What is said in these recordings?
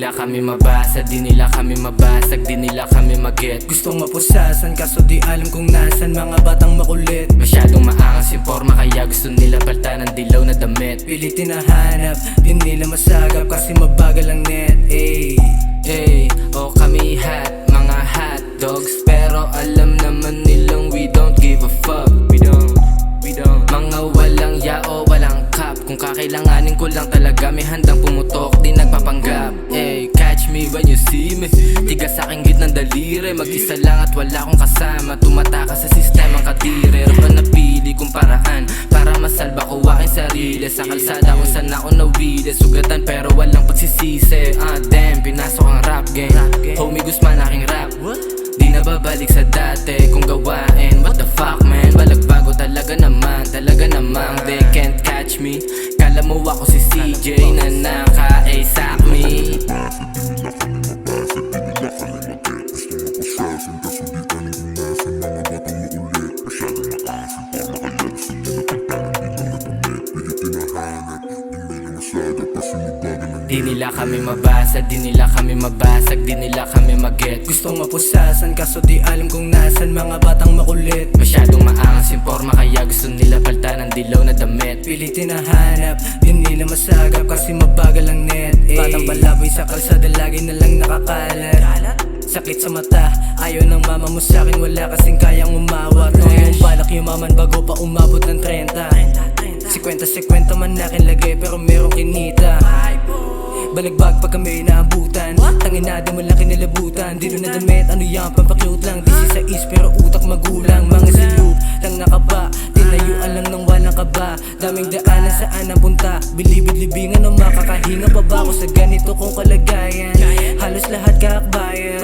nila kami mabasa, di nila kami mabasag, di nila kami maget. Gustong mapusasan kaso di alam kung nasan mga batang makulit. Masyadong maangas yung forma kaya gusto nila palta ng dilaw na damit. Pilitin na hanap, di nila masagap kasi mabagal ang net. O kami mga hot dogs, pero alam naman nilang we don't give a fuck. We don't Mga walang yao, walang kap. Kung kakailanganin ko lang talaga, may handang pumutok, di nagpapanggap. Catch me when you see me. Tigas sa aking gitnang daliri, mag-isa lang at wala akong kasama. Tumataka sa sistemang katire. Ano ba napili kong paraan para masalba ko aking sarili? Sa kalsada kung saan ako nawili, sugatan pero walang pagsisisi. Damn, pinasok ang rap game. Homie Guzman aking rap, di na babalik sa dati kung gawain. What the fuck man, balagbago talaga naman. They can't catch me. Kala mo ako si CJ na naka-ASAP me. Di nila kami mabasa, di nila kami mabasag, di nila kami maget. Gustong mapusasan kaso di alam kung nasan mga batang makulit. Masyadong maangas yung forma kaya gusto nila palta ng dilaw na damit. Pilitin na hanap, di nila masagap kasi mabagal ang net. Batang balaboy sa kalsada lagi na lang nakakalat. Sakit sa mata, ayaw ng mama mo sa'kin, wala kasing kayang umawat. No, yung balak yumaman bago pa umabot ng 30. 50-50 man akin lagay pero merong kinita. Balagbag pag kami naabutan, tangin na di mo lang kinilabutan. Dilo na damit, ano yan, pampakyut lang. 16 pero utak magulang. Mga silup lang nakaba, tinayuan lang ng walang kaba. Daming daanan saan ang punta, bilibid-libingan o makakahinga pa ba ako sa ganito kong kalagayan? Halos lahat kakbayan,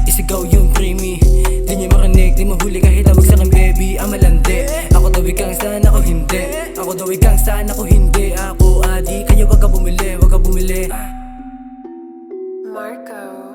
isigaw yung creamy. Di niya marinig, di mahuli kahit tawag sa'kin baby. Amalandi, ako daw ikang saan ako hindi. Ako daw ikang saan ako hindi. Ako adi, kayo wag ka bumili, wag ka bumili. Marco.